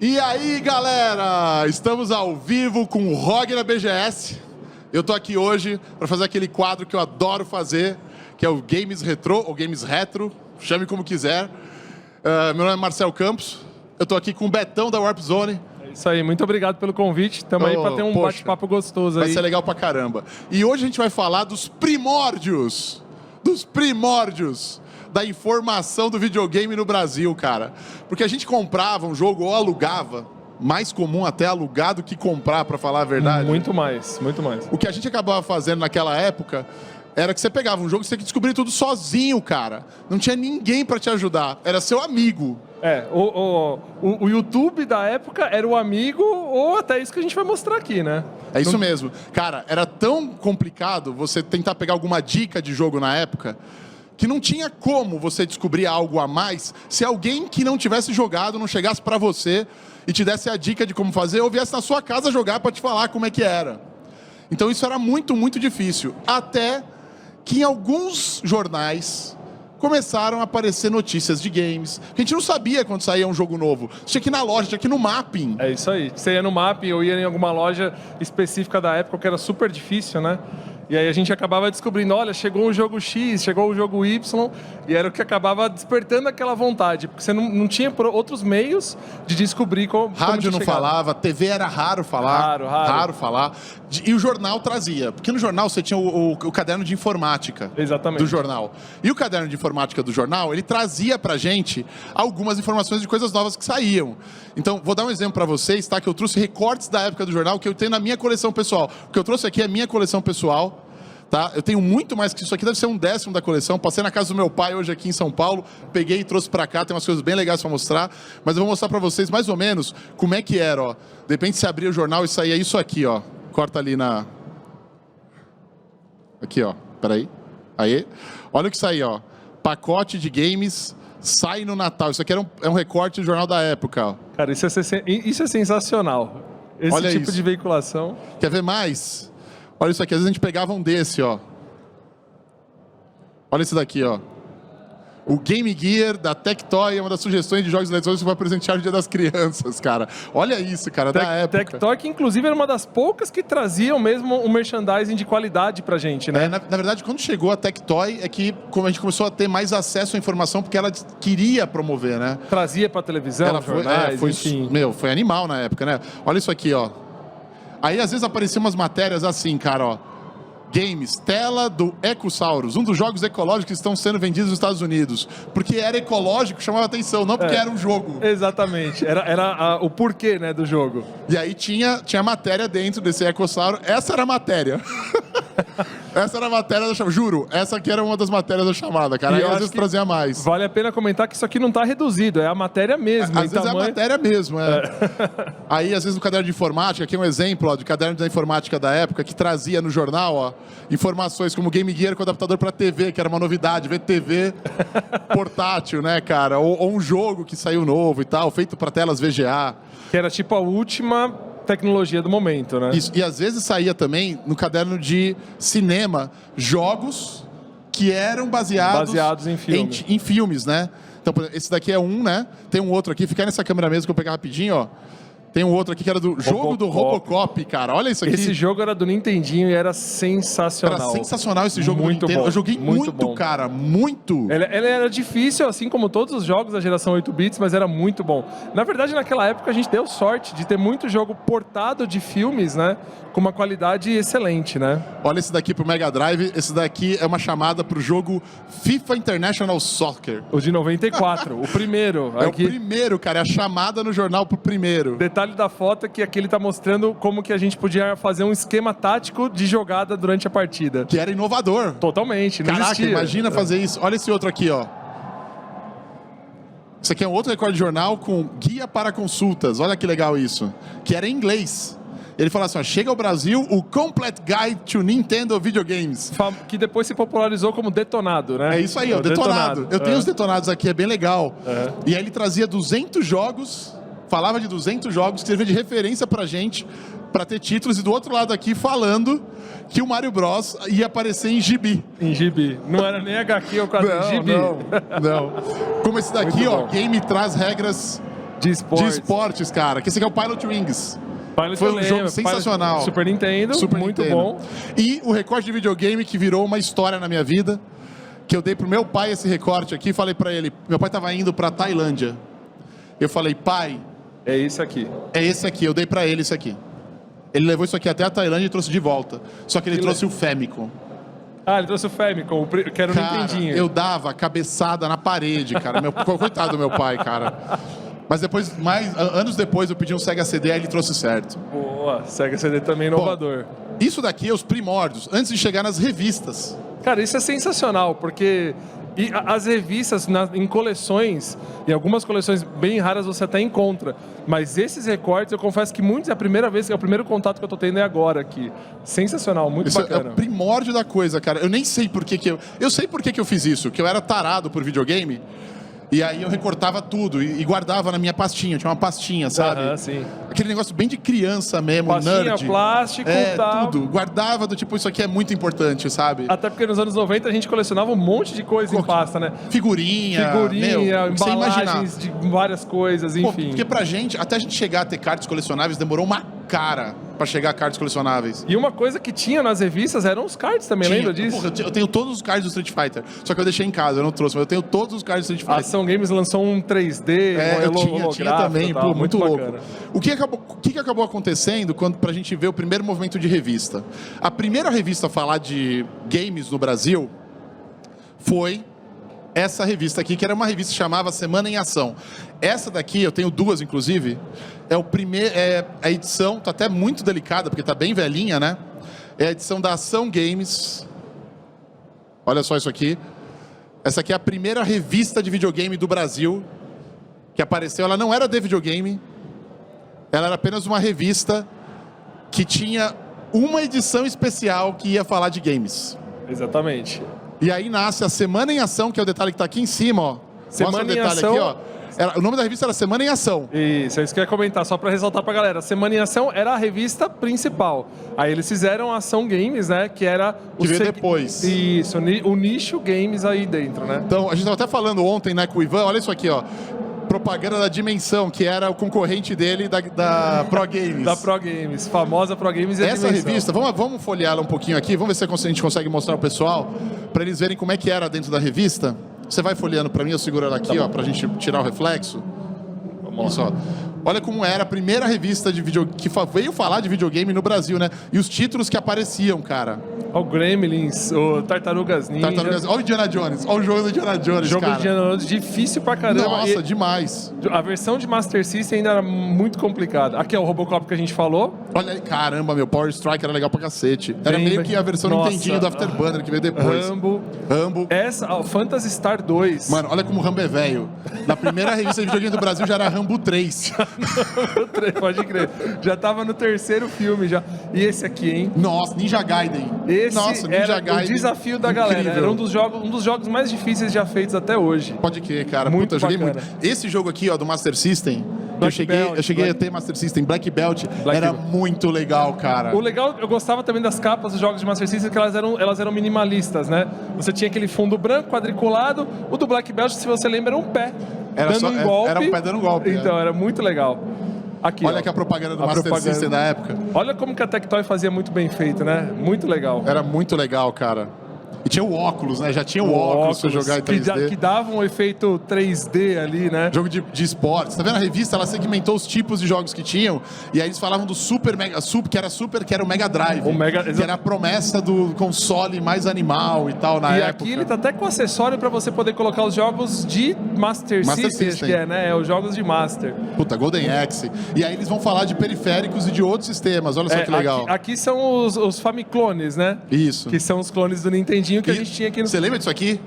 E aí, galera? Estamos ao vivo com o ROG na BGS. Eu tô aqui hoje para fazer aquele quadro que eu adoro fazer, que é o Games Retro, ou Games Retro, chame como quiser. Meu nome é Marcel Campos, eu tô aqui com o Betão da Warp Zone. É isso aí, muito obrigado pelo convite. Estamos aí para ter um bate-papo gostoso aí. Vai ser legal pra caramba. E hoje a gente vai falar dos primórdios da informação do videogame no Brasil, cara. Porque a gente comprava um jogo ou alugava, mais comum até alugar do que comprar, pra falar a verdade. Muito mais, muito mais. O que a gente acabava fazendo naquela época era que você pegava um jogo e você tinha que descobrir tudo sozinho, cara. Não tinha ninguém pra te ajudar, era seu amigo. O YouTube da época era o amigo, ou até isso que a gente vai mostrar aqui, né? É isso mesmo. Cara, era tão complicado você tentar pegar alguma dica de jogo na época que não tinha como você descobrir algo a mais se alguém que não tivesse jogado não chegasse pra você e te desse a dica de como fazer ou viesse na sua casa jogar pra te falar como é que era. Então isso era muito, muito difícil. Até que em alguns jornais começaram a aparecer notícias de games. A gente não sabia quando saía um jogo novo. Você tinha que ir na loja, tinha que ir no Mapping. É isso aí. Você ia no Mapping ou ia em alguma loja específica da época, que era super difícil, né? E aí a gente acabava descobrindo, olha, chegou um jogo X, chegou um jogo Y, e era o que acabava despertando aquela vontade, porque você não tinha outros meios de descobrir como Rádio não falava, TV era raro falar. Raro falar. E o jornal trazia, porque no jornal você tinha o caderno de informática. Exatamente. Do jornal. E o caderno de informática do jornal, ele trazia pra gente algumas informações de coisas novas que saíam. Então, vou dar um exemplo pra vocês, tá? Que eu trouxe recortes da época do jornal que eu tenho na minha coleção pessoal. O que eu trouxe aqui é a minha coleção pessoal. Tá? Eu tenho muito mais que isso aqui, deve ser 1/10 da coleção. Passei na casa do meu pai hoje aqui em São Paulo, peguei e trouxe pra cá, tem umas coisas bem legais pra mostrar, mas eu vou mostrar pra vocês mais ou menos como é que era, ó. De repente você abria o jornal e saía isso aqui, ó. Corta ali na... Aqui, ó. Peraí. Aí. Olha o que saía, ó. Pacote de games sai no Natal. Isso aqui é um recorte do jornal da época, ó. Cara, isso é sensacional. Esse Olha tipo isso. de veiculação. Quer ver mais? Olha isso aqui, às vezes a gente pegava um desse, ó. Olha esse daqui, ó. O Game Gear da Tectoy é uma das sugestões de jogos eletrônicos que vai presentear no Dia das Crianças, cara. Olha isso, cara, da época. Tectoy, que inclusive era uma das poucas que traziam mesmo um merchandising de qualidade pra gente, né? Na verdade, quando chegou a Tectoy, é que como a gente começou a ter mais acesso à informação, porque ela queria promover, né? Trazia pra televisão, Ela jornais, enfim. Foi animal na época, né? Olha isso aqui, ó. Aí, às vezes, apareciam umas matérias assim, cara, ó. Games, tela do Ecosaurus, um dos jogos ecológicos que estão sendo vendidos nos Estados Unidos. Porque era ecológico, chamava atenção, não porque era um jogo. Exatamente, era o porquê, né, do jogo. E aí tinha matéria dentro desse Ecosauro. Essa era a matéria. Essa era a matéria da chamada. Juro, essa aqui era uma das matérias da chamada, cara. Aí às vezes trazia mais. Vale a pena comentar que isso aqui não está reduzido, é a matéria mesmo. Às vezes tamanho... é a matéria mesmo, Aí, às vezes, no caderno de informática, aqui é um exemplo, ó, de caderno da informática da época, que trazia no jornal, ó, informações como Game Gear com adaptador para TV, que era uma novidade, ver TV portátil, né, cara? Ou um jogo que saiu novo e tal, feito para telas VGA. Que era tipo a última tecnologia do momento, né? Isso. E às vezes saía também no caderno de cinema jogos que eram baseados em filmes, né? Então, por exemplo, esse daqui é um, né? Tem um outro aqui, fica nessa câmera mesmo que eu pegar rapidinho, ó. Tem um outro aqui que era do jogo do Robocop, cara. Olha isso aqui. Esse jogo era do Nintendinho e era sensacional. Era sensacional esse jogo muito do Nintendo. Bom, eu joguei muito bom. Cara. Muito. Ele era difícil, assim como todos os jogos da geração 8 bits, mas era muito bom. Na verdade, naquela época, a gente deu sorte de ter muito jogo portado de filmes, né? Com uma qualidade excelente, né? Olha esse daqui pro Mega Drive. Esse daqui é uma chamada pro jogo FIFA International Soccer. O de 94, o primeiro. É aqui. O primeiro, cara. É a chamada no jornal pro primeiro. Detalhe da foto é que aqui ele tá mostrando como que a gente podia fazer um esquema tático de jogada durante a partida. Que era inovador. Totalmente, não Caraca, existia. Imagina fazer isso. Olha esse outro aqui, ó. Isso aqui é um outro recorde de jornal com guia para consultas. Olha que legal isso. Que era em inglês. Ele fala assim, ó, chega ao Brasil o Complete Guide to Nintendo Video Games. Que depois se popularizou como Detonado, né? É isso aí, ó, Detonado. Eu tenho os Detonados aqui, é bem legal. E aí ele trazia 200 jogos, falava de 200 jogos, que servia de referência pra gente, pra ter títulos. E do outro lado aqui falando que o Mario Bros ia aparecer em gibi. Em gibi. Não era nem HQ ou quase gibi. Não. Como esse daqui, ó, game traz regras De esportes, cara. Que esse aqui é o Pilot Wings. Pilot Foi um eu jogo lembro. sensacional. Super Nintendo, muito Nintendo. bom. E o recorte de videogame que virou uma história na minha vida, que eu dei pro meu pai esse recorte aqui, falei pra ele, meu pai tava indo pra Tailândia. Eu falei, pai... É esse aqui. É esse aqui, eu dei pra ele isso aqui. Ele levou isso aqui até a Tailândia e trouxe de volta. Só que ele trouxe o Famicom. Ah, ele trouxe o Famicom, que era o Cara, Nintendinho. eu dava cabeçada na parede, cara. Coitado do meu pai, cara. Mas depois, anos depois, eu pedi um Sega CD, aí ele trouxe certo. Boa, Sega CD também inovador. Bom, isso daqui é os primórdios, antes de chegar nas revistas. Cara, isso é sensacional, porque as revistas em coleções, em algumas coleções bem raras você até encontra, mas esses recortes, eu confesso que muitos é a primeira vez, é o primeiro contato que eu tô tendo é agora aqui. Sensacional, muito Isso bacana. é o primórdio da coisa, cara. Eu nem sei por que eu sei por que eu fiz isso, que eu era tarado por videogame. E aí eu recortava tudo e guardava na minha pastinha. Tinha uma pastinha, sabe? Sim. Aquele negócio bem de criança mesmo, pastinha, nerd. plástico, tal. Tudo. Guardava do tipo, isso aqui é muito importante, sabe? Até porque nos anos 90 a gente colecionava um monte de coisa em pasta, né? Figurinha, sem imaginar. Embalagens de várias coisas, enfim. Porque pra gente, até a gente chegar a ter cartas colecionáveis, demorou uma cara pra chegar a cartas colecionáveis. E uma coisa que tinha nas revistas eram os cards também, lembra disso? Porra, eu tenho todos os cards do Street Fighter. Só que eu deixei em casa, eu não trouxe, mas eu tenho todos os cards do Street A Fighter. Ação Games lançou um 3D, eu tinha também, tal, muito louco. bacana. O que acabou acontecendo pra gente ver o primeiro movimento de revista? A primeira revista a falar de games no Brasil foi essa revista aqui, que era uma revista que chamava Semana em Ação. Essa daqui, eu tenho duas, inclusive, a edição, tá até muito delicada, porque tá bem velhinha, né? É a edição da Ação Games. Olha só isso aqui. Essa aqui é a primeira revista de videogame do Brasil que apareceu. Ela não era de videogame, ela era apenas uma revista que tinha uma edição especial que ia falar de games. Exatamente. E aí nasce a Semana em Ação, que é o detalhe que está aqui em cima, ó. Semana Mostra o em detalhe Ação. aqui, ó. O nome da revista era Semana em Ação. Isso é isso que eu ia comentar, só pra ressaltar pra galera. Semana em Ação era a revista principal. Aí eles fizeram a Ação Games, né? Que era Que veio depois. Isso, o nicho games aí dentro, né? Então, a gente estava até falando ontem, né, com o Ivan, olha isso aqui, ó. Propaganda da Dimensão, que era o concorrente dele da Pro Games. Da Pro Games, famosa Pro Games e a Essa Dimensão. revista, vamos folhear ela um pouquinho aqui, vamos ver se a gente consegue mostrar ao pessoal, para eles verem como é que era dentro da revista. Você vai folheando para mim, eu seguro ela aqui, ó, pra gente tirar o reflexo. Vamos lá. Olha como era a primeira revista de que veio falar de videogame no Brasil, né? E os títulos que apareciam, cara. Olha o Gremlins, o Tartarugas Ninja. Olha o Indiana Jones, olha o jogo do Indiana Jones, jogo cara. de Indiana Jones difícil pra caramba. Nossa, demais. A versão de Master System ainda era muito complicada. Aqui é o Robocop que a gente falou. Olha aí, caramba, meu, Power Strike era legal pra cacete. Era meio que a versão Nintendinho do Afterburner que veio depois. Rambo. Essa, o Phantasy Star 2. Mano, olha como o Rambo é velho. Na primeira revista de videogame do Brasil já era Rambo 3. Pode crer. Já tava no terceiro filme já. E esse aqui, hein? Nossa, Ninja Gaiden. Esse Nossa, Ninja era Gaiden. o desafio da galera. Incrível. Era um dos jogos mais difíceis já feitos até hoje. Pode crer, cara. Muito Puta, joguei bacana. muito. Esse jogo aqui, ó, do Master System, eu cheguei a ter Master System, Black Belt, era muito legal, cara. O legal, eu gostava também das capas dos jogos de Master System, que elas eram minimalistas, né? Você tinha aquele fundo branco, quadriculado. O do Black Belt, se você lembra, era um pé dando um golpe. Era um pé dando um golpe. Então, era muito legal. Aqui, olha que a propaganda do Master System da época. Olha como que a Tectoy fazia muito bem feito, né? Muito legal. Era muito legal, cara. E tinha o óculos, né? Já tinha o óculos pra jogar em 3D. Que dava um efeito 3D ali, né? Jogo de esportes. Tá vendo a revista? Ela segmentou os tipos de jogos que tinham. E aí eles falavam do que era o Mega Drive. Que era a promessa do console mais animal e tal na época. E aqui ele tá até com acessório pra você poder colocar os jogos de Master System. Acho que né? Os jogos de Master. Puta, Golden Axe. E aí eles vão falar de periféricos e de outros sistemas. Olha só que legal. Aqui são os Famiclones, né? Isso. Que são os clones do Nintendinho que a gente tinha aqui no... Você lembra disso aqui?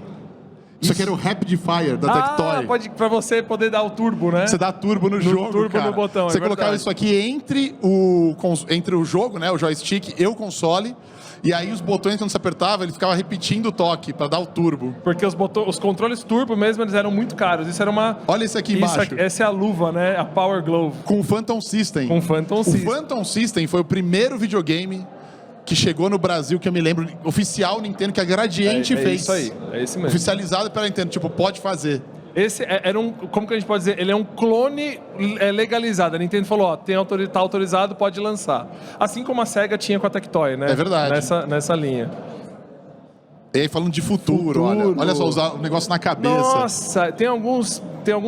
Isso aqui era o Rapid Fire da Tectoy. Pra você poder dar o turbo, né? Você dá turbo no jogo, turbo cara. no botão, Você colocava isso aqui entre o jogo, né, o joystick e o console. E aí os botões, quando você apertava, ele ficava repetindo o toque pra dar o turbo. Porque os controles turbo mesmo, eles eram muito caros. Isso era uma... Olha esse aqui embaixo. Essa é a luva, né? A Power Glove. Com o Phantom System. Com o Phantom System. O Phantom System foi o primeiro videogame que chegou no Brasil, que eu me lembro, oficial Nintendo, que a Gradiente fez. É isso aí, é esse mesmo. Oficializado pela Nintendo, tipo, pode fazer. Esse era um, como que a gente pode dizer? Ele é um clone legalizado. A Nintendo falou, ó, tá autorizado, pode lançar. Assim como a SEGA tinha com a Tectoy, né? É verdade. Nessa linha. E aí, falando de futuro. Olha só, usar o negócio na cabeça. Nossa, tem alguns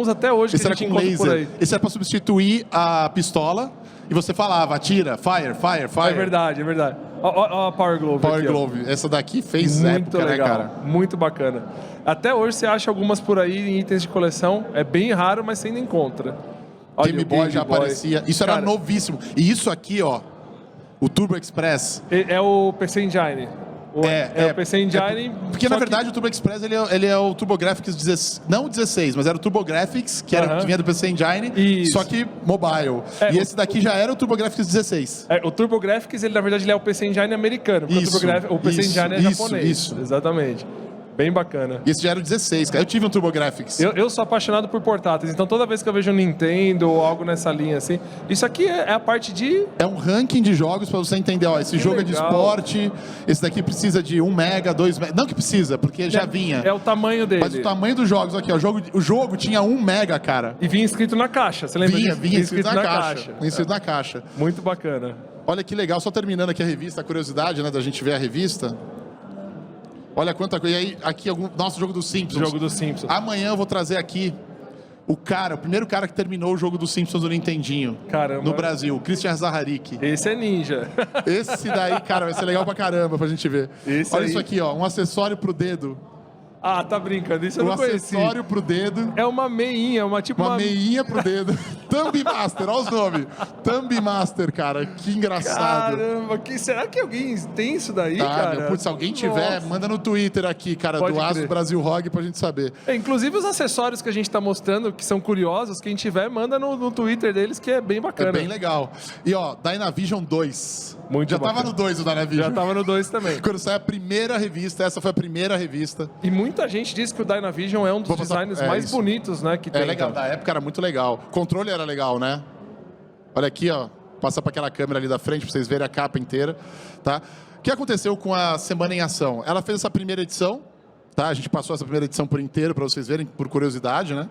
até hoje Esse que a era gente com encontra por aí. laser. Esse era pra substituir a pistola e você falava, atira, fire, fire, fire. É verdade. Ó a Power Glove Power aqui, Glove. Essa daqui fez muito época, legal, né, cara? muito bacana. Até hoje você acha algumas por aí em itens de coleção. É bem raro, mas você ainda encontra. Olha, Game o Boy já aparecia. Isso Cara, era novíssimo. E isso aqui, ó, o Turbo Express. É o PC Engine. O PC Engine. Porque, na verdade, o Turbo Express ele é o TurboGrafx 16, não 16, mas era o TurboGrafx, que vinha do PC Engine, Isso. só que mobile. E esse daqui já era o TurboGrafx 16. O TurboGrafx, ele na verdade ele é o PC Engine americano, porque o PC Engine é japonês. Isso. Exatamente. Bem bacana. E esse já era o 16, cara. Eu tive um TurboGrafx. Eu sou apaixonado por portáteis, então toda vez que eu vejo um Nintendo ou algo nessa linha assim, isso aqui é a parte de... É um ranking de jogos pra você entender, ó, esse jogo é de esporte, esse daqui precisa de 1 mega, 2 mega. Não que precisa, porque já vinha. É o tamanho dele. Mas o tamanho dos jogos aqui, ó, o jogo tinha 1 mega, cara. E vinha escrito na caixa, você lembra disso? Vinha escrito na caixa. Vinha escrito na caixa. Muito bacana. Olha que legal, só terminando aqui a revista, a curiosidade, né, da gente ver a revista. Olha quanta coisa. E aí, aqui, nosso jogo dos Simpsons. Jogo dos Simpsons. Amanhã eu vou trazer aqui o primeiro cara que terminou o jogo dos Simpsons do Nintendinho. Caramba. No Brasil, o Christian Zaharik. Esse é ninja. Esse daí, cara, vai ser legal pra caramba pra gente ver. Olha aí. isso aqui, ó, um acessório pro dedo. Ah, tá brincando, isso eu não conheci. Um acessório pro dedo. É uma meinha, uma meinha pro dedo. Thumb Master, olha os nomes. Thumb Master, cara, que engraçado. Caramba, será que alguém tem isso daí, cara? Putz, se alguém tiver, manda no Twitter aqui, cara, Pode do crer. Asus Brasil ROG pra gente saber. Inclusive os acessórios que a gente tá mostrando, que são curiosos, quem tiver, manda no Twitter deles, que é bem bacana. É bem legal. E ó, Dynavision 2. Muito Já bacana. tava no 2 o Dynavision. Já tava no 2 também. Quando sai a primeira revista, essa foi a primeira revista. E muita gente diz que o Dynavision é um dos designs mais bonitos, né, que tem. É legal, da época era muito legal. O controle era legal, né? Olha aqui, ó. Passa para aquela câmera ali da frente para vocês verem a capa inteira, tá? O que aconteceu com a Semana em Ação? Ela fez essa primeira edição, tá? A gente passou essa primeira edição por inteiro para vocês verem, por curiosidade, né?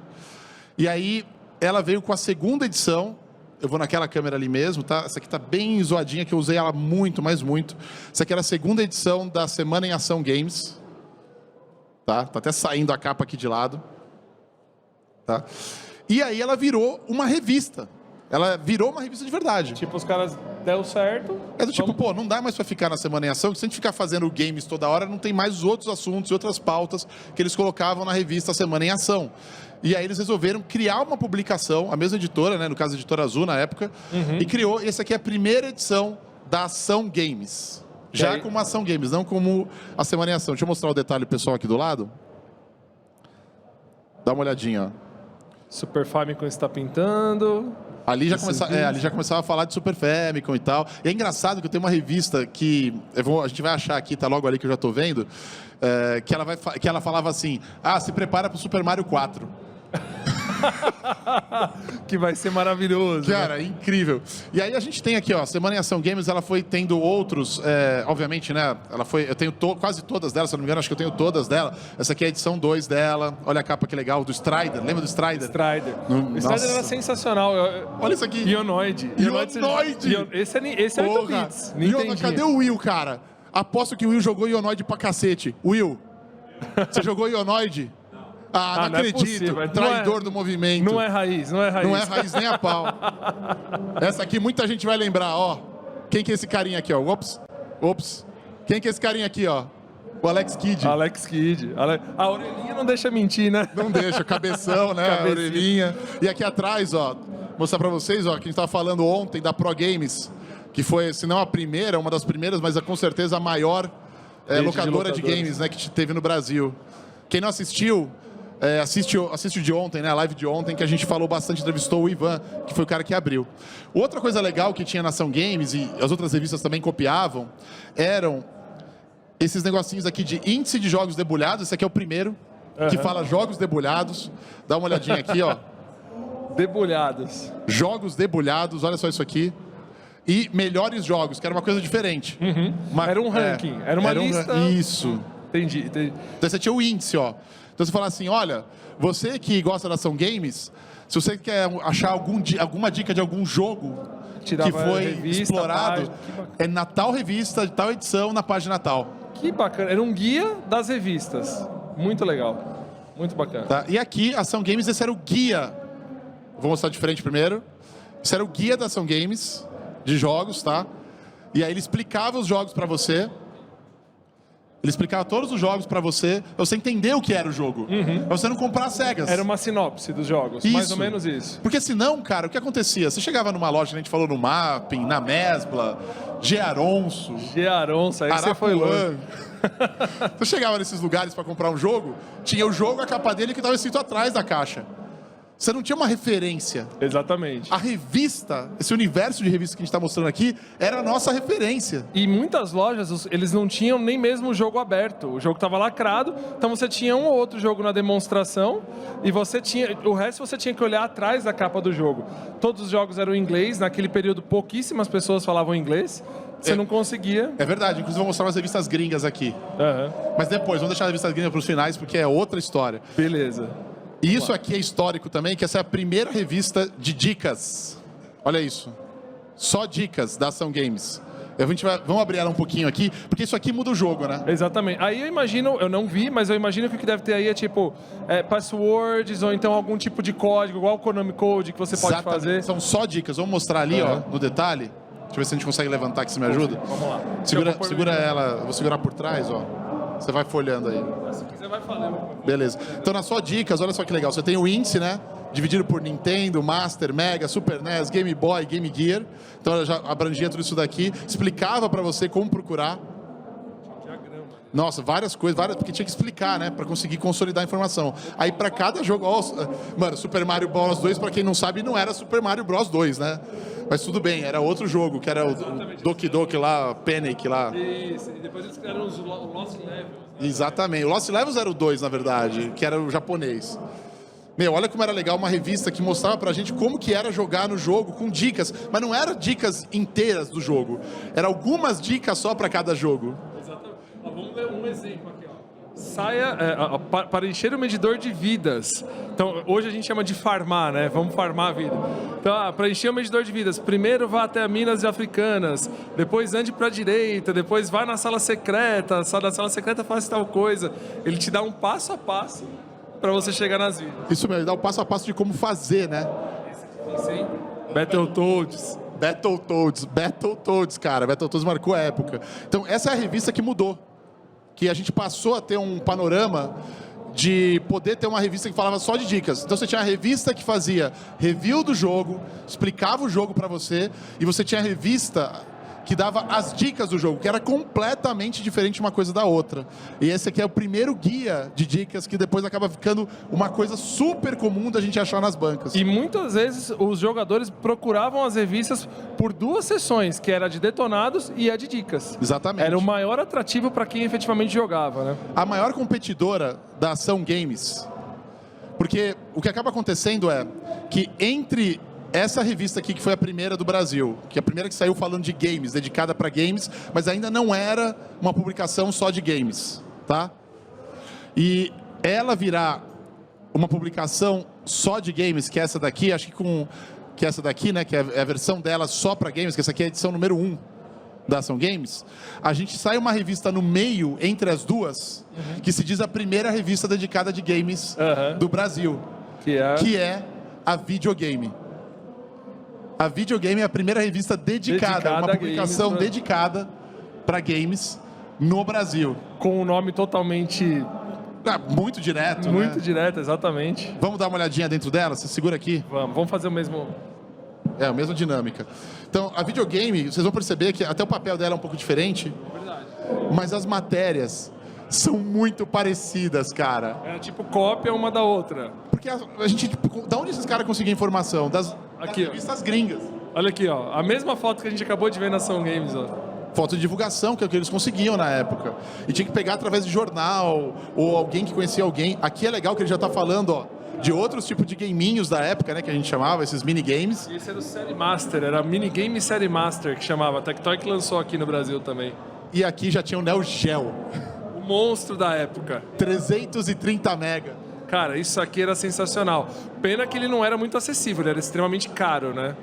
E aí ela veio com a segunda edição. Eu vou naquela câmera ali mesmo, tá? Essa aqui tá bem zoadinha, que eu usei ela muito, mas muito. Essa aqui era a segunda edição da Semana em Ação Games. Tá? Tá até saindo a capa aqui de lado. Tá? E aí ela virou uma revista. Ela virou uma revista de verdade. Tipo, os caras deu certo. É do tipo, pô, não dá mais pra ficar na Semana em Ação, que se a gente ficar fazendo games toda hora, não tem mais os outros assuntos e outras pautas que eles colocavam na revista Semana em Ação. E aí eles resolveram criar uma publicação, a mesma editora, né, no caso a Editora Azul na época, e criou, essa aqui é a primeira edição da Ação Games. Já como Ação Games, não como a Semana em Ação. Deixa eu mostrar o detalhe pessoal aqui do lado. Dá uma olhadinha, ó. Super Famicom está pintando. Ali já começava a falar de Super Famicom e tal. E é engraçado que eu tenho uma revista que a gente vai achar aqui, tá logo ali que eu já tô vendo, que ela falava assim, se prepara pro Super Mario 4. Que vai ser maravilhoso. Cara, incrível. E aí a gente tem aqui, ó, Semana em Ação Games, ela foi tendo outros, obviamente, né, eu tenho quase todas delas, se eu não me engano, acho que eu tenho todas dela. Essa aqui é a edição 2 dela. Olha a capa que legal, do Strider. Lembra do Strider? Strider. O Strider era sensacional. Olha isso aqui. Ionoid. Esse é 8 bits. Cadê o Will, cara? Aposto que o Will jogou Ionoid pra cacete. Will, você jogou Ionoid? Não acredito. Traidor do movimento. Não é raiz. Não é raiz nem a pau. Essa aqui muita gente vai lembrar, ó. Quem que é esse carinha aqui, ó? Ops. Quem que é esse carinha aqui, ó? O Alex Kidd. Alex Kidd. A orelhinha não deixa mentir, né? Não deixa, cabeção, né? A orelhinha. E aqui atrás, ó, mostrar pra vocês, ó, que a gente tava falando ontem da Pro Games, que foi, se não a primeira, uma das primeiras, mas com certeza a maior locadora de games, né, que teve no Brasil. Quem não assistiu, assiste o de ontem, né? A live de ontem, que a gente falou bastante, entrevistou o Ivan, que foi o cara que abriu. Outra coisa legal que tinha na Ação Games, e as outras revistas também copiavam, eram esses negocinhos aqui de índice de jogos debulhados. Esse aqui é o primeiro, que fala jogos debulhados. Dá uma olhadinha aqui, ó. Debulhados. Jogos debulhados, olha só isso aqui. E melhores jogos, que era uma coisa diferente. Era um ranking, era uma lista. Isso. Entendi. Então você tinha o índice, ó. Então você fala assim, olha, você que gosta da Ação Games, se você quer achar alguma dica de algum jogo que foi revista, explorado, é na tal revista, de tal edição, na página tal. Que bacana. Era um guia das revistas. Muito legal. Muito bacana. Tá? E aqui, Ação Games, esse era o guia. Vou mostrar de frente primeiro. Esse era o guia da Ação Games, de jogos, tá? E aí ele explicava os jogos pra você. Ele explicava todos os jogos pra você entender o que era o jogo. Pra você não comprar cegas. Era uma sinopse dos jogos, Isso. mais ou menos isso. Porque senão, cara, o que acontecia? Você chegava numa loja, a gente falou no Mapping, na Mesbla, Gearonço, Gearonço, aí você foi longe. Você chegava nesses lugares pra comprar um jogo, tinha o jogo, a capa dele que estava escrito atrás da caixa. Você não tinha uma referência. Exatamente. A revista, esse universo de revista que a gente está mostrando aqui, era a nossa referência. E muitas lojas, eles não tinham nem mesmo o jogo aberto. O jogo estava lacrado, então você tinha um ou outro jogo na demonstração e o resto você tinha que olhar atrás da capa do jogo. Todos os jogos eram em inglês, naquele período pouquíssimas pessoas falavam inglês. Você não conseguia. É verdade, inclusive vou mostrar umas revistas gringas aqui. Mas depois, vamos deixar as revistas gringas para os finais, porque é outra história. Beleza. E isso aqui é histórico também, que essa é a primeira revista de dicas. Olha isso. Só dicas da Ação Games. Vamos abrir ela um pouquinho aqui, porque isso aqui muda o jogo, né? Exatamente. Aí eu imagino, eu não vi, mas eu imagino que o que deve ter aí é tipo passwords ou então algum tipo de código, igual o Konami Code que você pode fazer. São só dicas. Vamos mostrar ali, ó, no detalhe. Deixa eu ver se a gente consegue levantar aqui, se me ajuda. Vamos lá. Segura ela, eu vou segurar por trás, ó. Você vai folhando aí. Se quiser vai falando. Beleza. Então, nas só dicas, olha só que legal. Você tem o índice, né? Dividido por Nintendo, Master, Mega, Super NES, Game Boy, Game Gear. Então, ela já abrangia tudo isso daqui. Explicava pra você como procurar. Nossa, várias coisas, porque tinha que explicar, né? Pra conseguir consolidar a informação. Aí, pra cada jogo... Ó, mano, Super Mario Bros. 2, pra quem não sabe, não era Super Mario Bros. 2, né? Mas tudo bem, era outro jogo, que era o Doki Doki lá, Panic lá. Isso, e depois eles criaram o Lost Levels. Né? Exatamente. O Lost Levels era o 2, na verdade, que era o japonês. Meu, olha como era legal uma revista que mostrava pra gente como que era jogar no jogo com dicas. Mas não eram dicas inteiras do jogo. Eram algumas dicas só pra cada jogo. Exatamente. Ó, vamos ver um exemplo aqui, ó. Saia para encher o medidor de vidas. Então, hoje a gente chama de farmar, né? Vamos farmar a vida. Então, para encher o medidor de vidas, primeiro vá até a Minas Africanas, depois ande para a direita, depois vá na sala secreta, na sala secreta faça tal coisa. Ele te dá um passo a passo para você chegar nas vidas. Isso mesmo, ele dá o passo a passo de como fazer, né? Sim. Battletoads. Battletoads, cara. Battletoads marcou a época. Então, essa é a revista que mudou. Que a gente passou a ter um panorama de poder ter uma revista que falava só de dicas. Então você tinha a revista que fazia review do jogo, explicava o jogo pra você, e você tinha a revista que dava as dicas do jogo, que era completamente diferente uma coisa da outra. E esse aqui é o primeiro guia de dicas que depois acaba ficando uma coisa super comum da gente achar nas bancas. E muitas vezes os jogadores procuravam as revistas por duas seções, que era a de detonados e a de dicas. Exatamente. Era o maior atrativo para quem efetivamente jogava, né? A maior competidora da Ação Games, porque o que acaba acontecendo é que entre essa revista aqui, que foi a primeira do Brasil, que é a primeira que saiu falando de games, dedicada para games, mas ainda não era uma publicação só de games, tá? E ela virar uma publicação só de games, que é essa daqui, acho que essa daqui, né, que é a versão dela só para games, que essa aqui é a edição número 1 da Ação Games, a gente sai uma revista no meio, entre as duas, que se diz a primeira revista dedicada de games do Brasil, que é a Videogame. A Videogame é a primeira revista dedicada uma publicação games, dedicada para games no Brasil. Com um nome totalmente... muito direto, Muito né? direto, exatamente. Vamos dar uma olhadinha dentro dela? Você segura aqui? Vamos fazer o mesmo... É, a mesma dinâmica. Então, a Videogame, vocês vão perceber que até o papel dela é um pouco diferente. É verdade. Mas as matérias são muito parecidas, cara. É tipo cópia uma da outra. Porque a gente... Tipo, da onde esses caras conseguiam informação? Das revistas gringas. Olha aqui, ó. A mesma foto que a gente acabou de ver na Ação Games, ó. Foto de divulgação, que é o que eles conseguiam na época. E tinha que pegar através de jornal, ou alguém que conhecia alguém. Aqui é legal que ele já tá falando, ó, de outros tipos de gaminhos da época, né, que a gente chamava, esses minigames. E esse era o Série Master, era minigame Série Master, que chamava. A Tectoy que lançou aqui no Brasil também. E aqui já tinha o Neo Geo. O monstro da época. 330 mega. Cara, isso aqui era sensacional. Pena que ele não era muito acessível, ele era extremamente caro, né?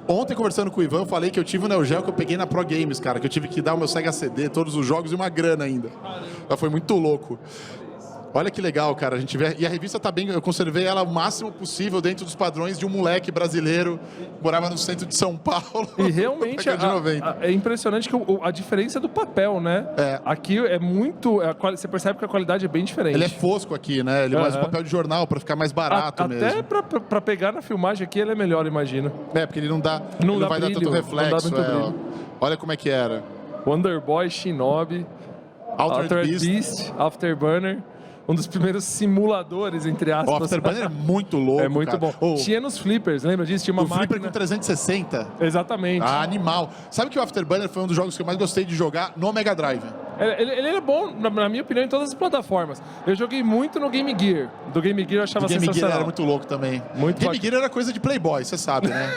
Ontem, conversando com o Ivan, eu falei que eu tive o Neo Geo que eu peguei na Pro Games, cara, que eu tive que dar o meu Sega CD, todos os jogos e uma grana ainda. Caramba. Foi muito louco. Olha que legal, cara. A gente vê... E a revista tá bem... Eu conservei ela o máximo possível dentro dos padrões de um moleque brasileiro que morava no centro de São Paulo. E realmente é impressionante que a diferença do papel, né? É. Aqui é muito... Você percebe que a qualidade é bem diferente. Ele é fosco aqui, né? Ele é mais papel de jornal para ficar mais barato mesmo. Até pra pegar na filmagem aqui ele é melhor, imagino. É, porque ele não dá... Não vai dar tanto reflexo. Não dá muito brilho. Olha como é que era. Wonder Boy, Shinobi, Altered Beast, Afterburner. Um dos primeiros simuladores, entre aspas. O Afterburner é muito louco, é muito cara. bom. Tinha nos flippers, lembra disso? Tinha uma máquina... flipper com 360. Exatamente. Ah, animal. Sabe que o Afterburner foi um dos jogos que eu mais gostei de jogar no Mega Drive? Ele é bom, na minha opinião, em todas as plataformas. Eu joguei muito no Game Gear. Do Game Gear eu achava sensacional. Game Gear era muito louco também. Game Gear era coisa de playboy, você sabe, né?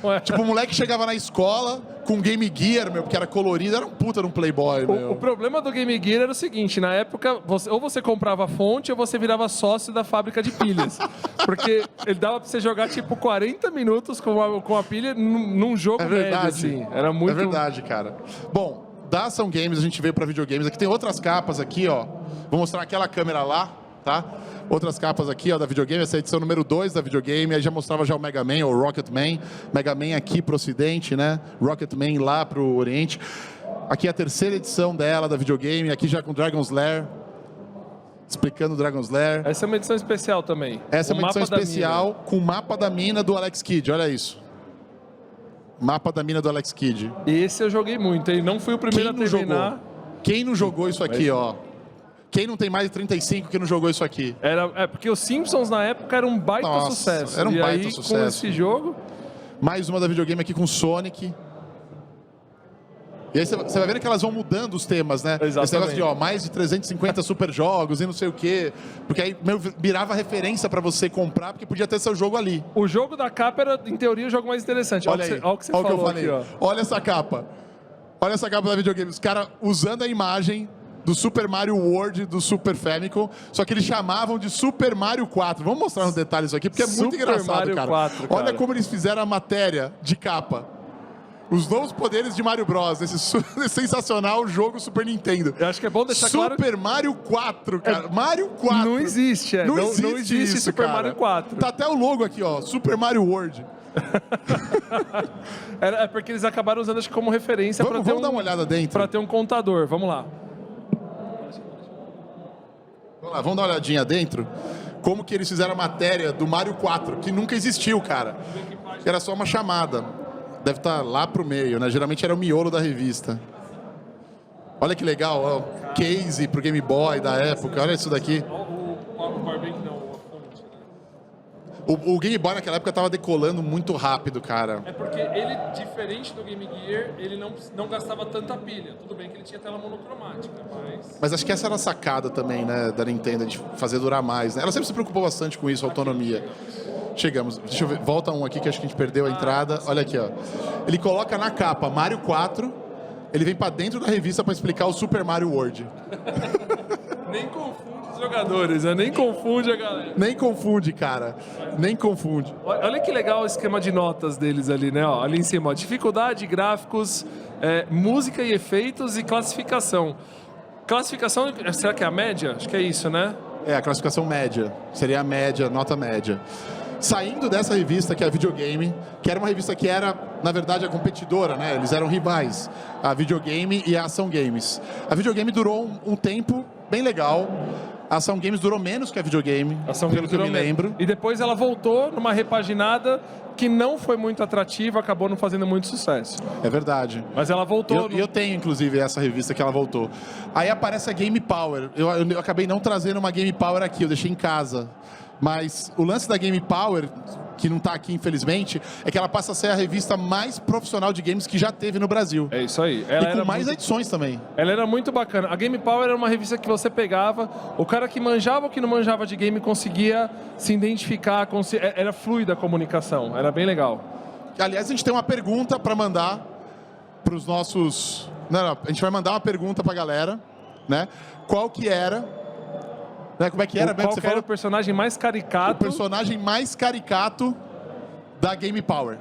Não é. Tipo, o moleque chegava na escola com Game Gear, meu, porque era colorido, era um puta de um playboy, meu. O problema do Game Gear era o seguinte, na época, ou você comprava a fonte ou você virava sócio da fábrica de pilhas. Porque ele dava pra você jogar, tipo, 40 minutos com a pilha num jogo médio, assim. Era muito... É verdade, cara. Bom... Da Ação Games, a gente veio para videogames. Aqui tem outras capas aqui, ó. Vou mostrar aquela câmera lá, tá? Outras capas aqui, ó, da videogame. Essa é a edição número 2 da videogame. Aí já mostrava já o Mega Man, ou Rocket Man. Mega Man aqui pro ocidente, né? Rocket Man lá pro oriente. Aqui é a terceira edição dela, da videogame. Aqui já com Dragon's Lair. Explicando o Dragon's Lair. Essa é uma edição especial também. Essa é uma edição especial com o mapa da mina do Alex Kidd. Olha isso. Mapa da mina do Alex Kidd. Esse eu joguei muito, hein? Não fui o primeiro a terminar. Quem não jogou isso aqui, ó? Quem não tem mais de 35 que não jogou isso aqui? Porque os Simpsons na época era um baita sucesso. Era um baita sucesso. Com esse jogo... Mais uma da videogame aqui com Sonic. E aí você vai vendo que elas vão mudando os temas, né? Exatamente. Esse negócio de, mais de 350 super jogos e não sei o quê. Porque aí virava referência pra você comprar, porque podia ter seu jogo ali. O jogo da capa era, em teoria, o jogo mais interessante. Olha aí, olha o que você falou aqui, ó. Olha essa capa. Olha essa capa da videogame. Os caras usando a imagem do Super Mario World do Super Famicom, só que eles chamavam de Super Mario 4. Vamos mostrar nos detalhes isso aqui, porque é muito engraçado, Mario cara. 4, Olha como eles fizeram a matéria de capa. Os novos poderes de Mario Bros. Esse sensacional jogo Super Nintendo. Eu acho que é bom deixar claro... Super Mario 4, cara. Mario 4. Não existe, Não existe isso, Super cara. Mario 4. Tá até o logo aqui, ó. Super Mario World. É porque eles acabaram usando, acho que como referência para ter vamos dar uma olhada dentro. Para ter um contador. Vamos lá. Vamos dar uma olhadinha dentro. Como que eles fizeram a matéria do Mario 4, que nunca existiu, cara. Era só uma chamada. Deve estar lá pro meio, né? Geralmente era o miolo da revista. Olha que legal, ó. Case pro Game Boy da época. Olha isso daqui. O Game Boy naquela época tava decolando muito rápido, cara. É porque ele, diferente do Game Gear, ele não gastava tanta pilha. Tudo bem que ele tinha tela monocromática, mas... Mas acho que essa era a sacada também, né, da Nintendo, de fazer durar mais, né? Ela sempre se preocupou bastante com isso, autonomia. Chegamos. Deixa eu ver. Volta um aqui que acho que a gente perdeu a entrada. Olha aqui, ó. Ele coloca na capa Mario 4, ele vem pra dentro da revista pra explicar o Super Mario World. Nem confunde os jogadores, né? Nem confunde a galera. Nem confunde, cara. Nem confunde. Olha que legal o esquema de notas deles ali, né? Ó, ali em cima, ó. Dificuldade, gráficos, música e efeitos e classificação. Classificação, será que é a média? Acho que é isso, né? É, a classificação média. Seria a média, nota média. Saindo dessa revista, que é a Videogame, que era uma revista que era, na verdade, a competidora, né? Eles eram rivais, a Videogame e a Ação Games. A Videogame durou um tempo bem legal. A Ação Games durou menos que a Videogame, pelo que eu me lembro. E depois ela voltou numa repaginada que não foi muito atrativa, acabou não fazendo muito sucesso. É verdade. Mas ela voltou. Eu tenho, inclusive, essa revista que ela voltou. Aí aparece a Game Power. Eu acabei não trazendo uma Game Power aqui, eu deixei em casa. Mas o lance da Game Power, que não está aqui, infelizmente, é que ela passa a ser a revista mais profissional de games que já teve no Brasil. É isso aí. E com mais edições também. Ela era muito bacana. A Game Power era uma revista que você pegava, o cara que manjava ou que não manjava de game conseguia se identificar, era fluida a comunicação, era bem legal. Aliás, a gente tem uma pergunta para mandar para os nossos... Não, a gente vai mandar uma pergunta para a galera. né? Qual que era... Né? Como é que era? Qual Você que era o personagem mais o caricato? personagem mais caricato da Game Power.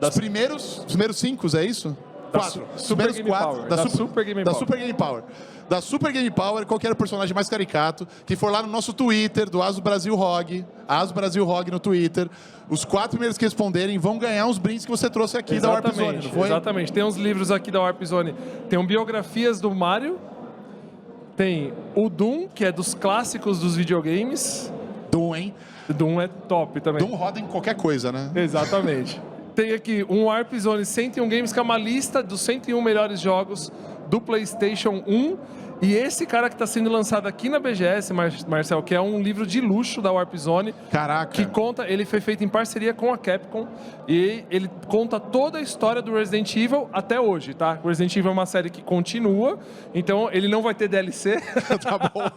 Os primeiros 5, é isso? Da 4. Super Os primeiros Game 4 Power. Da Super Game da Power. Super Game Power. Da Super Game Power, qual que era o personagem mais caricato? Que for lá no nosso Twitter, do Asus Brasil ROG, Asus Brasil ROG no Twitter. Os 4 primeiros que responderem vão ganhar uns brindes que você trouxe aqui da Warp Zone, não foi? Exatamente. Tem uns livros aqui da Warp Zone. Tem biografias do Mario. Tem o Doom, que é dos clássicos dos videogames. Doom, hein? Doom é top também. Doom roda em qualquer coisa, né? Exatamente. Tem aqui um Warp Zone 101 Games, que é uma lista dos 101 melhores jogos do PlayStation 1. E esse cara que está sendo lançado aqui na BGS, Marcel, que é um livro de luxo da Warp Zone. Caraca. Que conta, ele foi feito em parceria com a Capcom e ele conta toda a história do Resident Evil até hoje, tá? O Resident Evil é uma série que continua, então ele não vai ter DLC. Tá bom.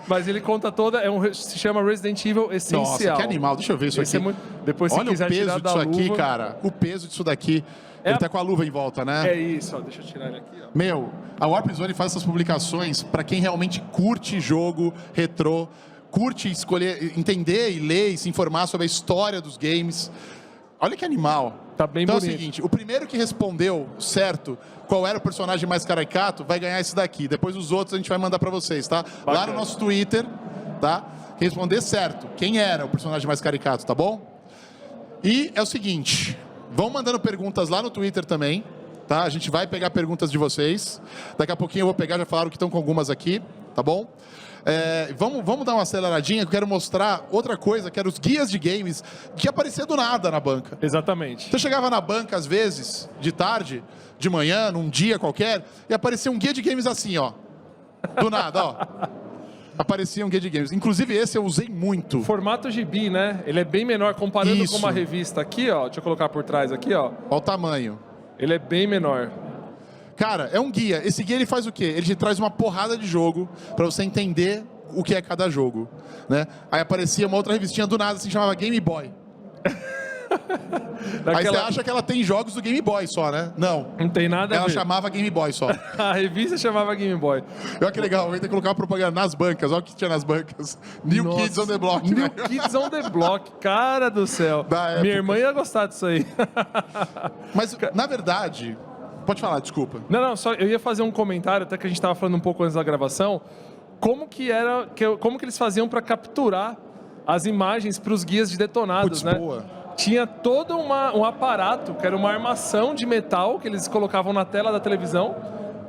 Mas ele conta toda, se chama Resident Evil Essencial. Nossa, que animal. Deixa eu ver isso Esse aqui. Depois, se Olha quiser o peso tirar da disso aqui, luva, cara. O peso disso daqui. Ele tá com a luva em volta, né? É isso, ó, deixa eu tirar ele aqui, ó. Meu, a Warp Zone faz essas publicações para quem realmente curte jogo retrô, curte escolher, entender e ler e se informar sobre a história dos games. Olha que animal. Tá bem então bonito. É o seguinte, o primeiro que respondeu certo qual era o personagem mais caricato vai ganhar esse daqui. Depois os outros a gente vai mandar para vocês, tá? Bacana. Lá no nosso Twitter, tá? Quem responder certo, quem era o personagem mais caricato, tá bom? E é o seguinte, vão mandando perguntas lá no Twitter também, tá? A gente vai pegar perguntas de vocês. Daqui a pouquinho eu vou pegar, já falaram que estão com algumas aqui, tá bom? Vamos dar uma aceleradinha, que eu quero mostrar outra coisa, que eram os guias de games, que aparecia do nada na banca. Exatamente. Você chegava na banca, às vezes, de tarde, de manhã, num dia qualquer, e aparecia um guia de games assim, ó. Do nada, ó. Aparecia um guia de games. Inclusive, esse eu usei muito. Formato gibi, né? Ele é bem menor, comparando Isso. com uma revista aqui, ó. Deixa eu colocar por trás aqui, ó. Olha o tamanho. Ele é bem menor. Cara, é um guia. Esse guia ele faz o quê? Ele te traz uma porrada de jogo pra você entender o que é cada jogo, né? Aí aparecia uma outra revistinha do nada, assim, chamava Game Boy. Aí você acha que ela tem jogos do Game Boy só, né? Não. Não tem nada a Ela ver. chamava Game Boy só. A revista chamava Game Boy. Olha que legal, eu ia ter que colocar uma propaganda nas bancas. Olha o que tinha nas bancas. New Nossa. Kids on the Block. New né? Kids on the Block. Cara do céu. Da época. Minha irmã ia gostar disso aí. Mas, na verdade... Pode falar, desculpa. Não, só eu ia fazer um comentário, até que a gente estava falando um pouco antes da gravação. Como que eles faziam para capturar as imagens para os guias de detonados, Putz, né? boa. Tinha todo um aparato, que era uma armação de metal que eles colocavam na tela da televisão.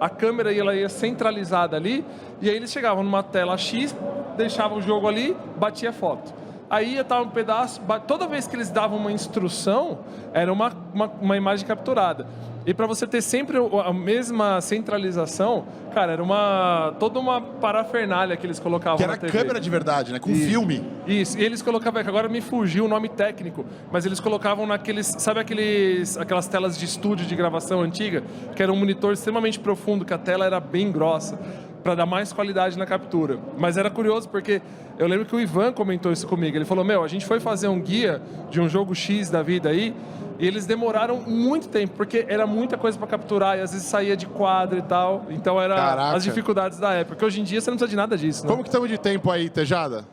A câmera ela ia centralizada ali, e aí eles chegavam numa tela X, deixavam o jogo ali, batia foto. Aí ia estar um pedaço, toda vez que eles davam uma instrução, era uma imagem capturada. E para você ter sempre a mesma centralização, cara, era toda uma parafernália que eles colocavam Que era na TV. câmera de verdade, né? Com filme. Isso, e eles colocavam, agora me fugiu o nome técnico, mas eles colocavam naqueles, sabe aquelas telas de estúdio de gravação antiga, que era um monitor extremamente profundo, que a tela era bem grossa, para dar mais qualidade na captura. Mas era curioso porque eu lembro que o Ivan comentou isso comigo, ele falou, a gente foi fazer um guia de um jogo X da vida aí, e eles demoraram muito tempo, porque era muita coisa para capturar, e às vezes saía de quadro e tal, então era Caraca. as dificuldades da época, porque hoje em dia você não precisa de nada disso, né? Como que estamos de tempo aí, Tejada?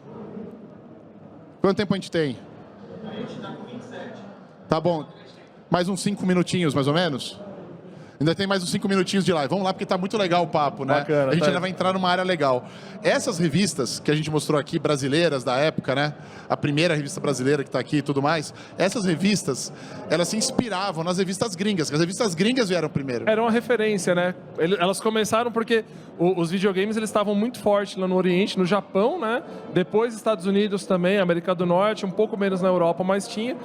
Quanto tempo a gente tem? A gente tá com 27. Tá bom. Mais uns 5 minutinhos, mais ou menos? Ainda tem mais uns 5 minutinhos de live. Vamos lá, porque tá muito legal o papo, né? Bacana, a gente tá ainda vai entrar numa área legal. Essas revistas que a gente mostrou aqui, brasileiras da época, né? A primeira revista brasileira que tá aqui e tudo mais. Essas revistas, elas se inspiravam nas revistas gringas, que as revistas gringas vieram primeiro. Era uma referência, né? Elas começaram porque os videogames eles estavam muito fortes lá no Oriente, no Japão, né? Depois Estados Unidos também, América do Norte, um pouco menos na Europa, mas tinha.